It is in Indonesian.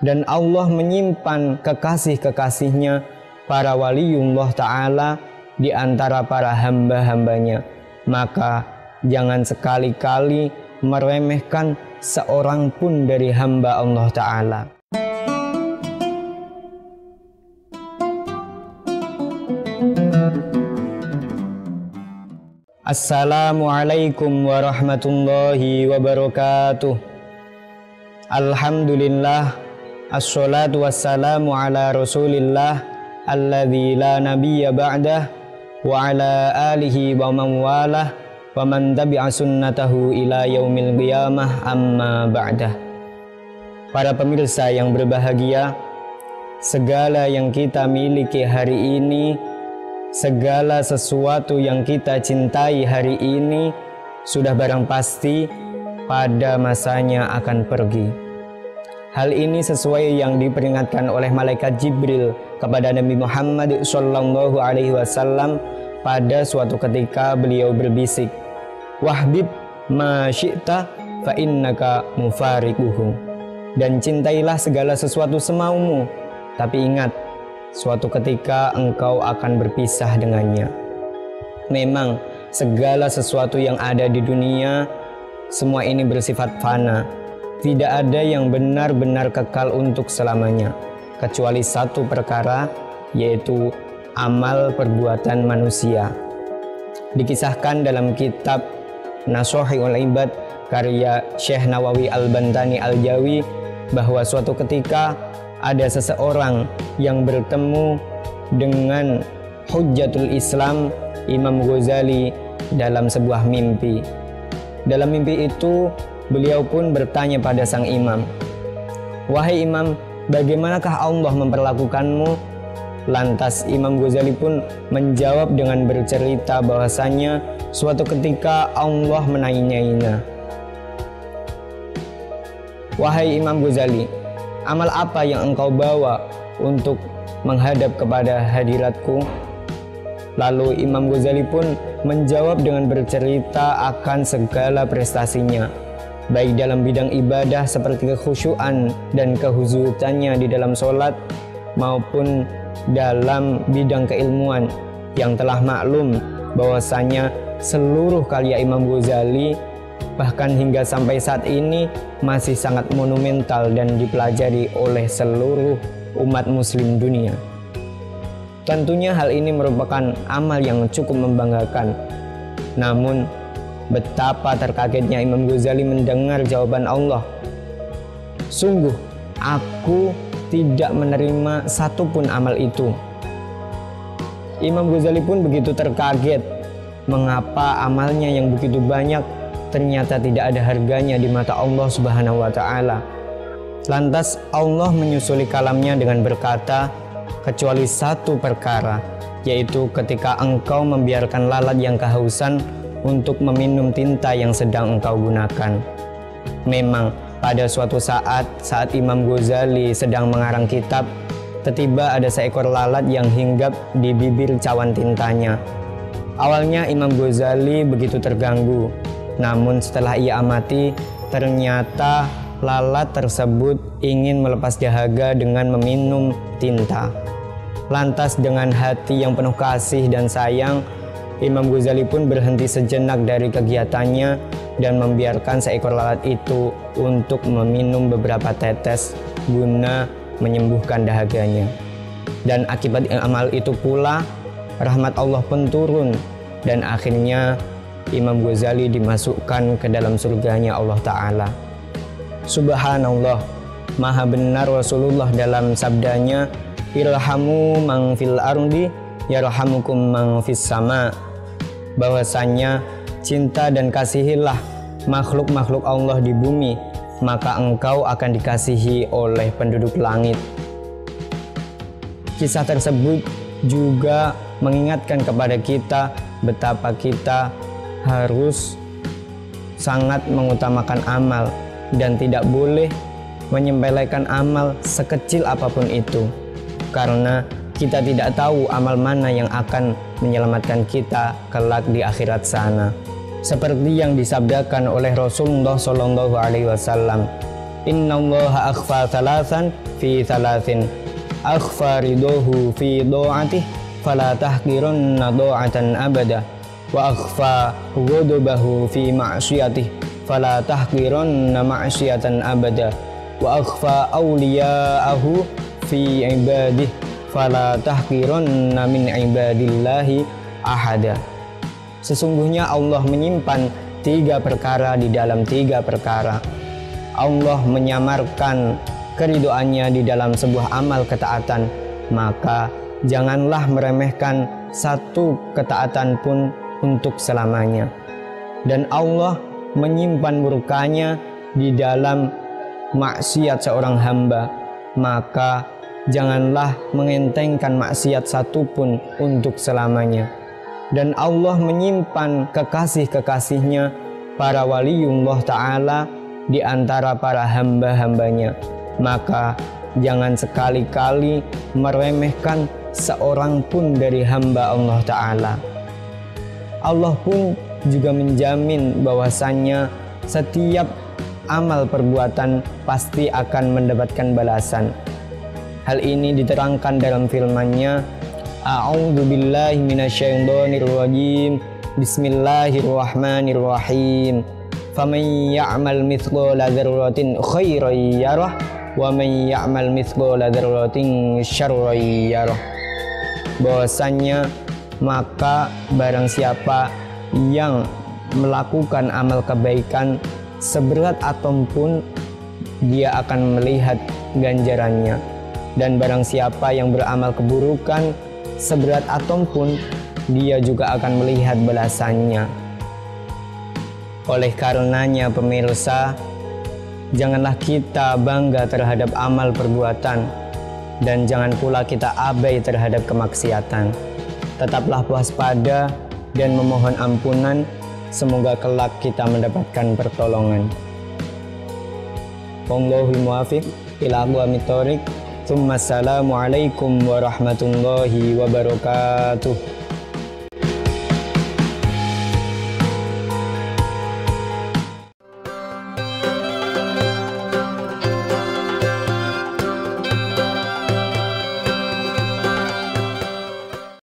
dan Allah menyimpan kekasih-kekasihnya para waliullah ta'ala di antara para hamba-hambanya. Maka jangan sekali-kali meremehkan seorang pun dari hamba Allah ta'ala. Assalamualaikum warahmatullahi wabarakatuh. Alhamdulillah, assalatu wassalamu ala rasulillah alladzi la nabiyya ba'dah wa ala alihi wa man walah wa man tabi'a sunnatahu ila yaumil qiyamah, amma ba'dah. Para pemirsa yang berbahagia, segala yang kita miliki hari ini, segala sesuatu yang kita cintai hari ini sudah barang pasti pada masanya akan pergi. Hal ini sesuai yang diperingatkan oleh malaikat Jibril kepada Nabi Muhammad SAW pada suatu ketika beliau berbisik, "Wahbib ma syi'ta fa innaka mufariquhu." Dan cintailah segala sesuatu semaumu, tapi ingat, suatu ketika engkau akan berpisah dengannya. Memang segala sesuatu yang ada di dunia, semua ini bersifat fana. Tidak ada yang benar-benar kekal untuk selamanya, kecuali satu perkara, yaitu amal perbuatan manusia. Dikisahkan dalam kitab Nashihul Ibad karya Syekh Nawawi Al-Bantani Al-Jawi bahwa suatu ketika ada seseorang yang bertemu dengan Hujjatul Islam Imam Ghazali dalam sebuah mimpi. Dalam mimpi itu beliau pun bertanya pada sang imam, "Wahai imam, bagaimanakah Allah memperlakukanmu?" Lantas Imam Ghazali pun menjawab dengan bercerita bahwasanya suatu ketika Allah menanyainya, "Wahai Imam Ghazali, amal apa yang engkau bawa untuk menghadap kepada hadiratku?" Lalu Imam Ghazali pun menjawab dengan bercerita akan segala prestasinya, baik dalam bidang ibadah seperti kekhusyuan dan kehuzutannya di dalam sholat, maupun dalam bidang keilmuan yang telah maklum bahwasanya seluruh karya Imam Ghazali bahkan hingga sampai saat ini masih sangat monumental dan dipelajari oleh seluruh umat muslim dunia. Tentunya hal ini merupakan amal yang cukup membanggakan. Namun betapa terkagetnya Imam Ghazali mendengar jawaban Allah, "Sungguh aku tidak menerima satupun amal itu." Imam Ghazali pun begitu terkaget, mengapa amalnya yang begitu banyak ternyata tidak ada harganya di mata Allah Subhanahu wa ta'ala. Lantas Allah menyusuli kalamnya dengan berkata, "Kecuali satu perkara, yaitu ketika engkau membiarkan lalat yang kehausan untuk meminum tinta yang sedang engkau gunakan." Memang pada suatu saat Imam Ghazali sedang mengarang kitab, tiba-tiba ada seekor lalat yang hinggap di bibir cawan tintanya. Awalnya Imam Ghazali begitu terganggu, namun setelah ia amati, ternyata lalat tersebut ingin melepas dahaga dengan meminum tinta. Lantas dengan hati yang penuh kasih dan sayang, Imam Ghazali pun berhenti sejenak dari kegiatannya dan membiarkan seekor lalat itu untuk meminum beberapa tetes guna menyembuhkan dahaganya. Dan akibat amal itu pula, rahmat Allah pun turun dan akhirnya Imam Ghazali dimasukkan ke dalam surganya Allah Ta'ala. Subhanallah, maha benar Rasulullah dalam sabdanya, "Irhamu man fil ardi yarhamukum man fis sama." Bahwasanya cinta dan kasihilah makhluk-makhluk Allah di bumi, maka engkau akan dikasihi oleh penduduk langit. Kisah tersebut juga mengingatkan kepada kita betapa kita harus sangat mengutamakan amal dan tidak boleh menyepelekan amal sekecil apapun itu, karena kita tidak tahu amal mana yang akan menyelamatkan kita kelak di akhirat sana. Seperti yang disabdakan oleh Rasulullah SAW, Innallaha akhfa thalathan fi thalathin, akhfa ridohu fi do'atih, fala tahqirunna do'atan abada, wa akhfa ghudubahu fi ma'siyatih, fala tahqirunna ma'siyatan abada, wa akhfa awliya'ahu fi ibadih, fala tahqirunna min ibadillahi ahada. Sesungguhnya Allah menyimpan 3 perkara di dalam 3 perkara. Allah menyamarkan keridoannya di dalam sebuah amal ketaatan, maka janganlah meremehkan satu ketaatan pun untuk selamanya. Dan Allah menyimpan murkanya di dalam maksiat seorang hamba, maka janganlah mengentengkan maksiat satupun untuk selamanya. Dan Allah menyimpan kekasih-kekasihnya, para waliullah ta'ala, di antara para hamba-hambanya, maka jangan sekali-kali meremehkan seorang pun dari hamba Allah Ta'ala. Allah pun juga menjamin bahwasannya setiap amal perbuatan pasti akan mendapatkan balasan. Hal ini diterangkan dalam firman-Nya, A'udzu billahi minasyaitonir rajim. Bismillahirrahmanirrahim. Faman ya'mal mithqala dzarratin khairan yarah wa man ya'mal mithqala dzarratin syarran yarah. Bahwasanya maka barang siapa yang melakukan amal kebaikan seberat atom pun, dia akan melihat ganjarannya, dan barang siapa yang beramal keburukan seberat atom pun, dia juga akan melihat balasannya. Oleh karenanya pemirsa, janganlah kita bangga terhadap amal perbuatan, dan jangan pula kita abai terhadap kemaksiatan. Tetaplah waspada dan memohon ampunan, semoga kelak kita mendapatkan pertolongan. Wallahu muwaffiq ila aqwamit thoriq. Assalamualaikum warahmatullahi wabarakatuh.